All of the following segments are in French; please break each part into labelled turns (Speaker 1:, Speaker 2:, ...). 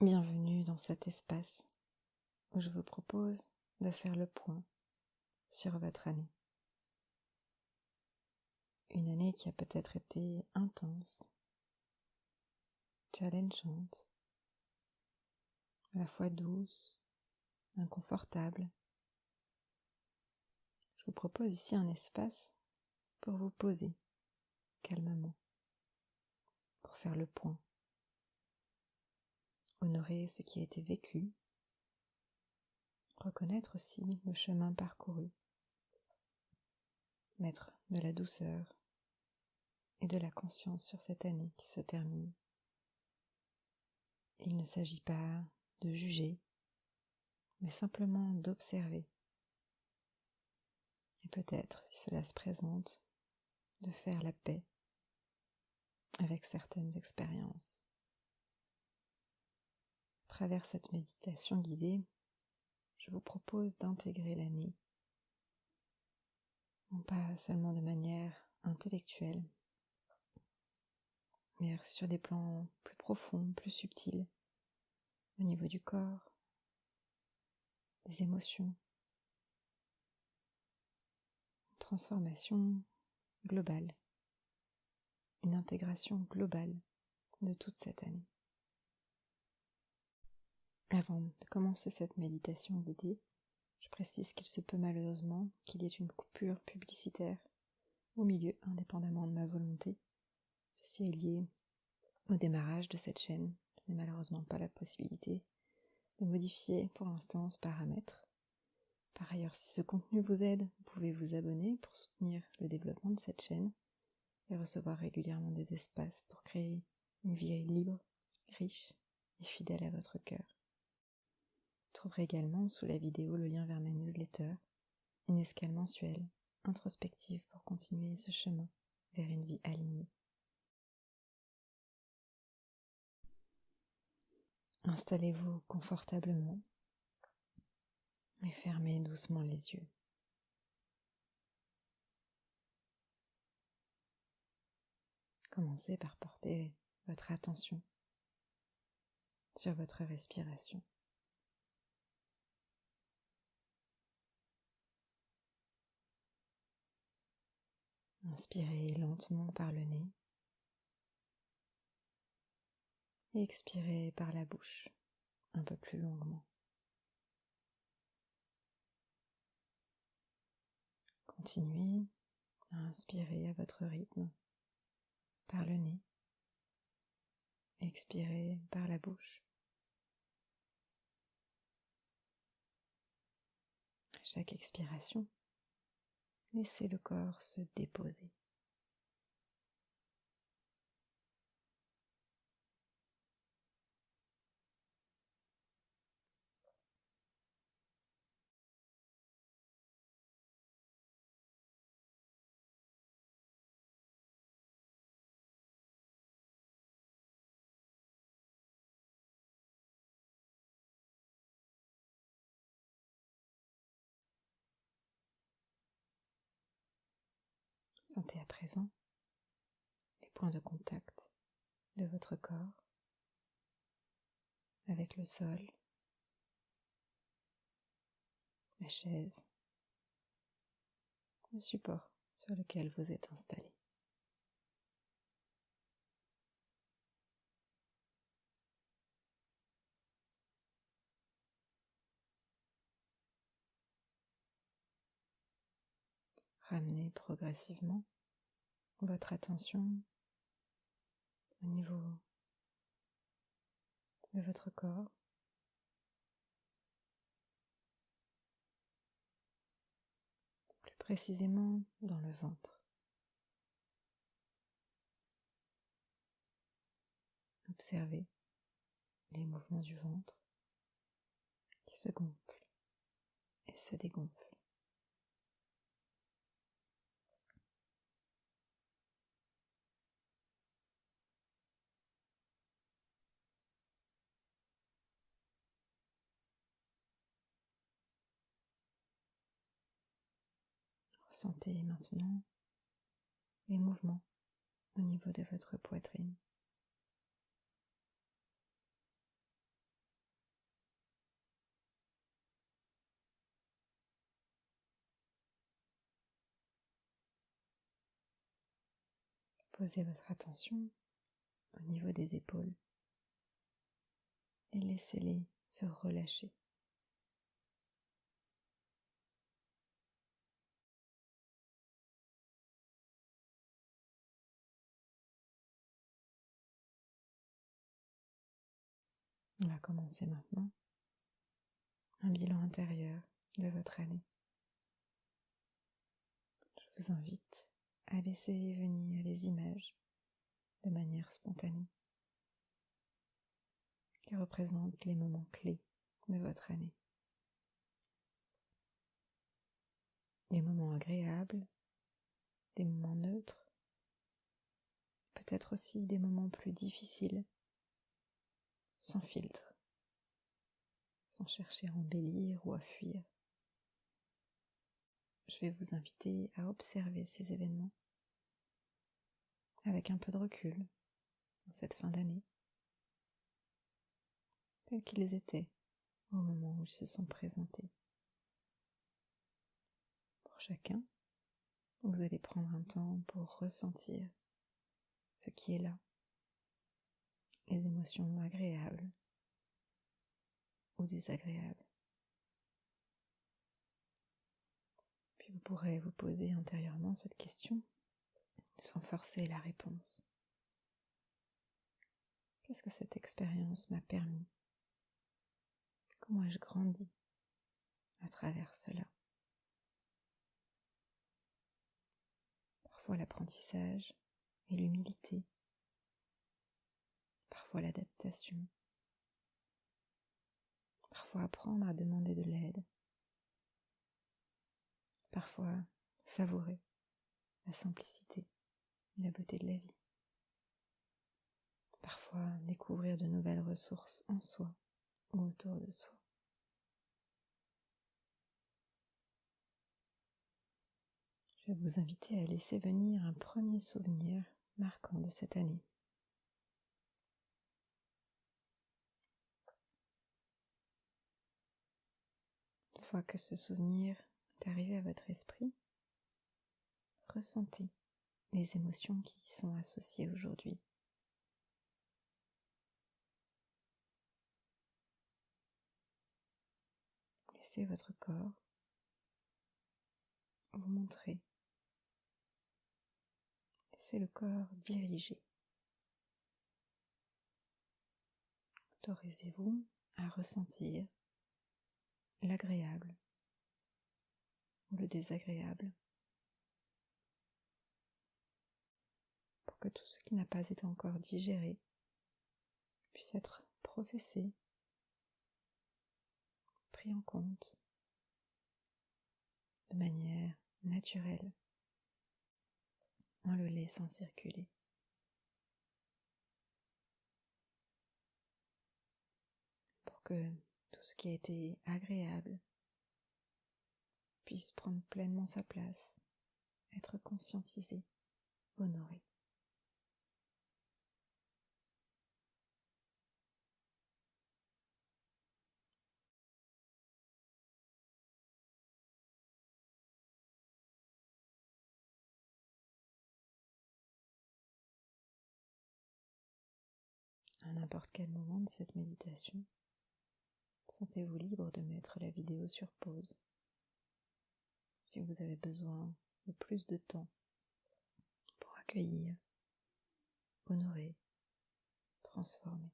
Speaker 1: Bienvenue dans cet espace où je vous propose de faire le point sur votre année. Une année qui a peut-être été intense, challengeante, à la fois douce, inconfortable. Je vous propose ici un espace pour vous poser calmement, pour faire le point, honorer ce qui a été vécu, reconnaître aussi le chemin parcouru, mettre de la douceur et de la conscience sur cette année qui se termine. Il ne s'agit pas de juger, mais simplement d'observer. Et peut-être, si cela se présente, de faire la paix avec certaines expériences. À travers cette méditation guidée, je vous propose d'intégrer l'année, non pas seulement de manière intellectuelle, mais sur des plans plus profonds, plus subtils, au niveau du corps, des émotions, une transformation globale, une intégration globale de toute cette année. Avant de commencer cette méditation guidée, je précise qu'il se peut malheureusement qu'il y ait une coupure publicitaire au milieu, indépendamment de ma volonté. Ceci est lié au démarrage de cette chaîne. Je n'ai malheureusement pas la possibilité de modifier pour l'instant ce paramètre. Par ailleurs, si ce contenu vous aide, vous pouvez vous abonner pour soutenir le développement de cette chaîne et recevoir régulièrement des espaces pour créer une vie libre, riche et fidèle à votre cœur. Vous trouverez également sous la vidéo le lien vers ma newsletter, une escale mensuelle, introspective pour continuer ce chemin vers une vie alignée. Installez-vous confortablement et fermez doucement les yeux. Commencez par porter votre attention sur votre respiration. Inspirez lentement par le nez et expirez par la bouche un peu plus longuement. Continuez à inspirer à votre rythme par le nez, expirez par la bouche. À chaque expiration, laissez le corps se déposer. Sentez à présent les points de contact de votre corps avec le sol, la chaise, le support sur lequel vous êtes installé. Ramenez progressivement votre attention au niveau de votre corps, plus précisément dans le ventre. Observez les mouvements du ventre qui se gonflent et se dégonflent. Ressentez maintenant les mouvements au niveau de votre poitrine. Posez votre attention au niveau des épaules et laissez-les se relâcher. On va commencer maintenant un bilan intérieur de votre année. Je vous invite à laisser venir les images de manière spontanée qui représentent les moments clés de votre année. Des moments agréables, des moments neutres, peut-être aussi des moments plus difficiles, sans filtre, sans chercher à embellir ou à fuir. Je vais vous inviter à observer ces événements avec un peu de recul en cette fin d'année, tels qu'ils étaient au moment où ils se sont présentés. Pour chacun, vous allez prendre un temps pour ressentir ce qui est là, les émotions agréables ou désagréables. Puis vous pourrez vous poser intérieurement cette question sans forcer la réponse. Qu'est-ce que cette expérience m'a permis? Comment ai-je grandi à travers cela? Parfois l'apprentissage et l'humilité, parfois l'adaptation, parfois apprendre à demander de l'aide, parfois savourer la simplicité et la beauté de la vie, parfois découvrir de nouvelles ressources en soi ou autour de soi. Je vais vous inviter à laisser venir un premier souvenir marquant de cette année. Une fois que ce souvenir est arrivé à votre esprit, ressentez les émotions qui y sont associées aujourd'hui. Laissez votre corps vous montrer. Laissez le corps diriger. Autorisez-vous à ressentir l'agréable ou le désagréable pour que tout ce qui n'a pas été encore digéré puisse être processé, pris en compte de manière naturelle en le laissant circuler. Pour que tout ce qui a été agréable puisse prendre pleinement sa place, être conscientisé, honoré. À n'importe quel moment de cette méditation, sentez-vous libre de mettre la vidéo sur pause. Si vous avez besoin de plus de temps pour accueillir, honorer, transformer.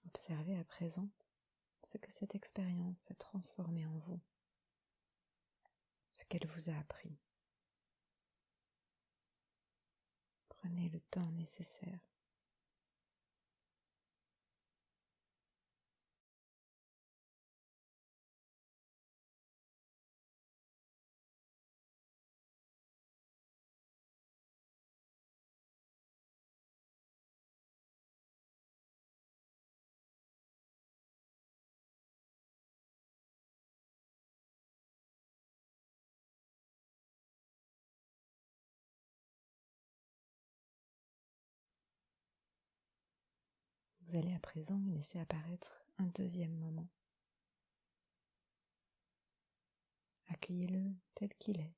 Speaker 1: Observez à présent ce que cette expérience a transformé en vous, ce qu'elle vous a appris. Prenez le temps nécessaire. Vous allez à présent laisser apparaître un deuxième moment. Accueillez-le tel qu'il est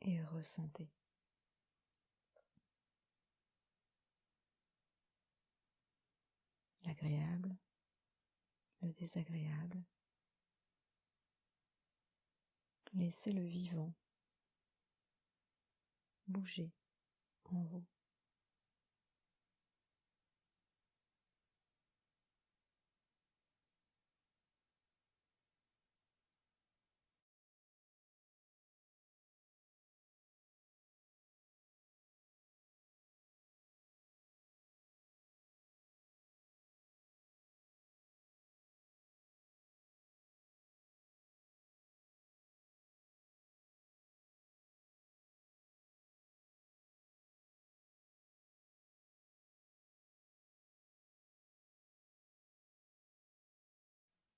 Speaker 1: et ressentez. L'agréable, le désagréable. Laissez le vivant bouger en vous.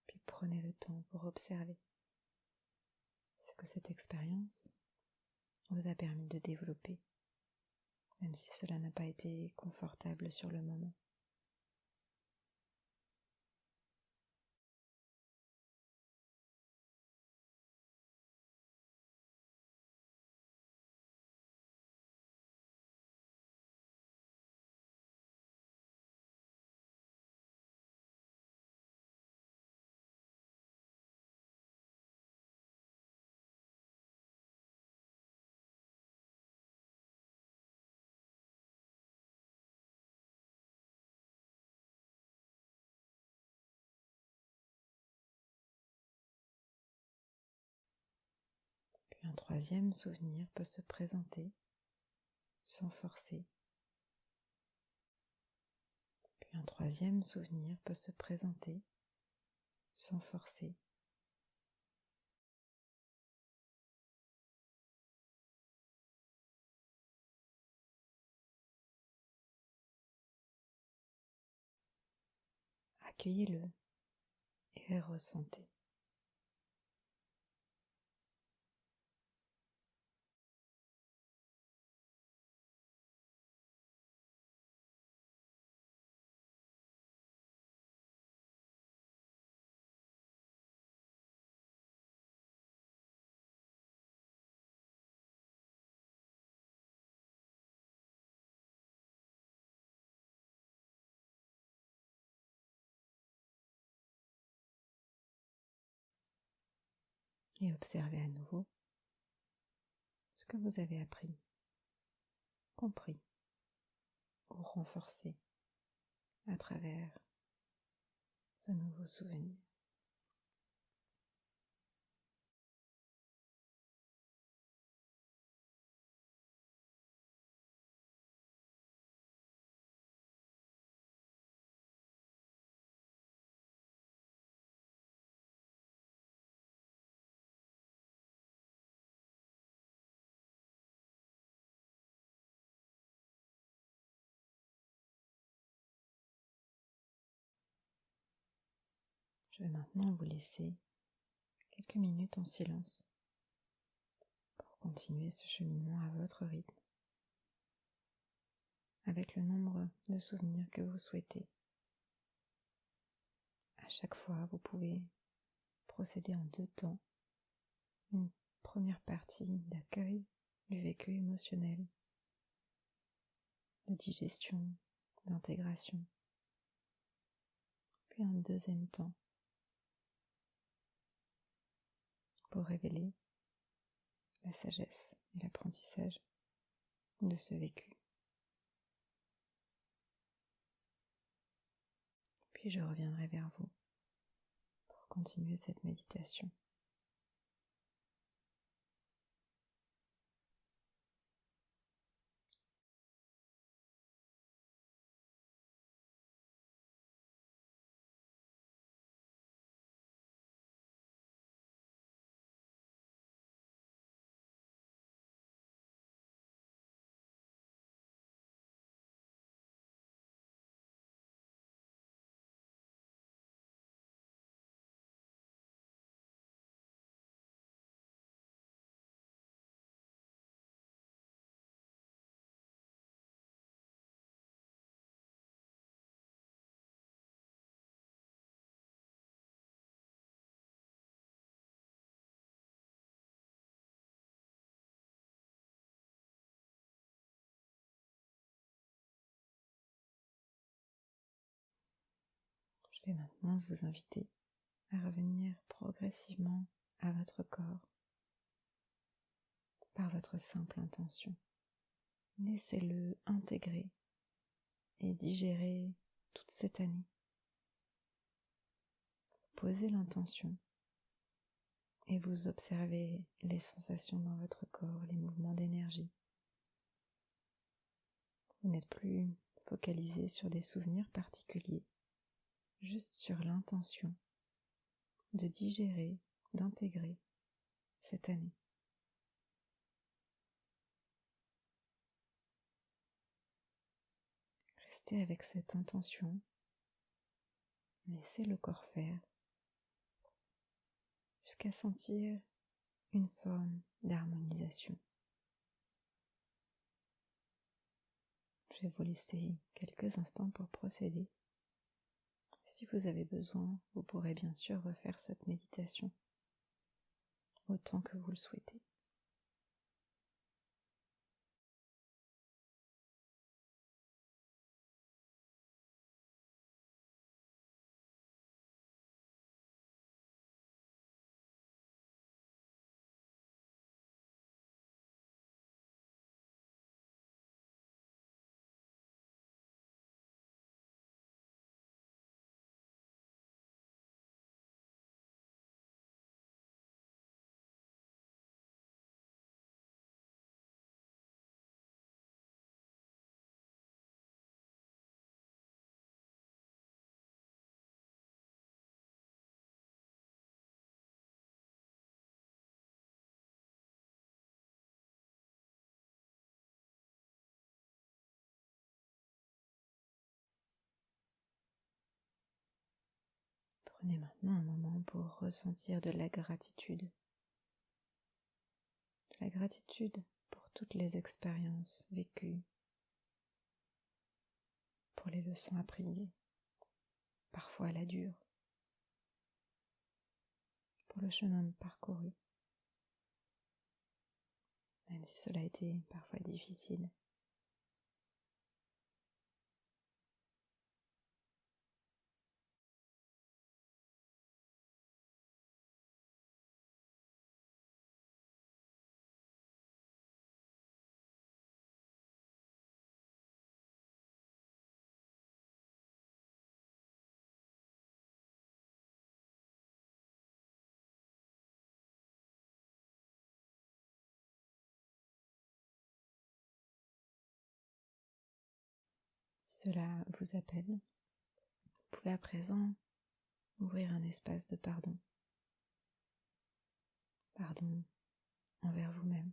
Speaker 1: Puis prenez le temps pour observer ce que cette expérience vous a permis de développer, même si cela n'a pas été confortable sur le moment. Puis un troisième souvenir peut se présenter sans forcer. Puis un troisième souvenir peut se présenter sans forcer. Accueillez-le et ressentez. Et observez à nouveau ce que vous avez appris, compris ou renforcé à travers ce nouveau souvenir. Je vais maintenant vous laisser quelques minutes en silence pour continuer ce cheminement à votre rythme, avec le nombre de souvenirs que vous souhaitez. À chaque fois, vous pouvez procéder en 2 temps. Une première partie d'accueil du vécu émotionnel, de digestion, d'intégration. Puis un deuxième temps pour révéler la sagesse et l'apprentissage de ce vécu. Puis je reviendrai vers vous pour continuer cette méditation. Je vais maintenant vous inviter à revenir progressivement à votre corps par votre simple intention. Laissez-le intégrer et digérer toute cette année. Posez l'intention et vous observez les sensations dans votre corps, les mouvements d'énergie. Vous n'êtes plus focalisé sur des souvenirs particuliers, juste sur l'intention de digérer, d'intégrer cette année. Restez avec cette intention, laissez le corps faire, jusqu'à sentir une forme d'harmonisation. Je vais vous laisser quelques instants pour procéder. Si vous avez besoin, vous pourrez bien sûr refaire cette méditation autant que vous le souhaitez. Prenez maintenant un moment pour ressentir de la gratitude. De la gratitude pour toutes les expériences vécues, pour les leçons apprises, parfois à la dure, pour le chemin parcouru, même si cela a été parfois difficile. Si cela vous appelle, vous pouvez à présent ouvrir un espace de pardon. Pardon envers vous-même,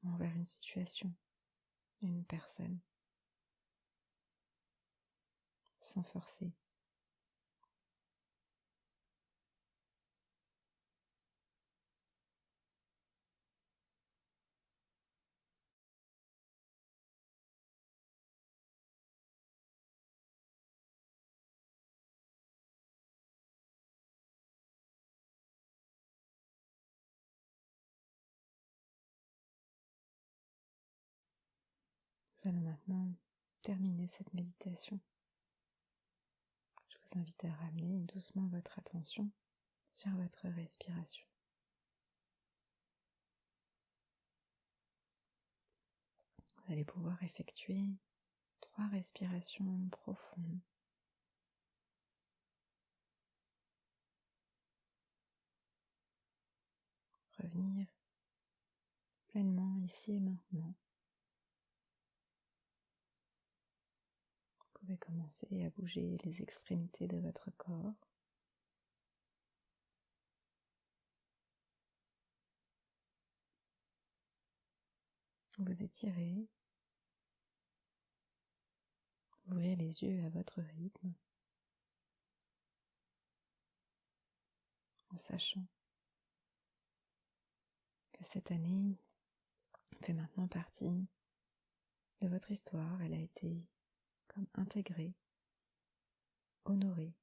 Speaker 1: envers une situation, une personne, sans forcer. Nous allons maintenant terminer cette méditation. Je vous invite à ramener doucement votre attention sur votre respiration. Vous allez pouvoir effectuer 3 respirations profondes. Revenir pleinement ici et maintenant. Vous pouvez commencer à bouger les extrémités de votre corps. Vous étirez. Ouvrez les yeux à votre rythme, en sachant que cette année fait maintenant partie de votre histoire. Elle a été comme intégrée, honorée.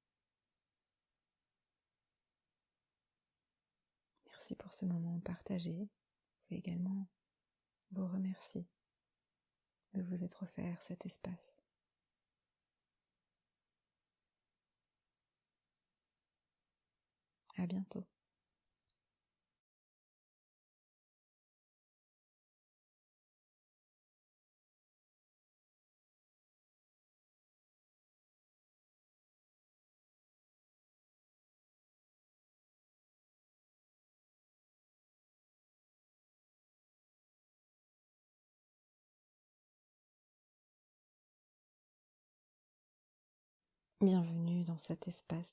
Speaker 1: Merci pour ce moment partagé. Vous pouvez également vous remercier de vous être offert cet espace. À bientôt. Bienvenue dans cet espace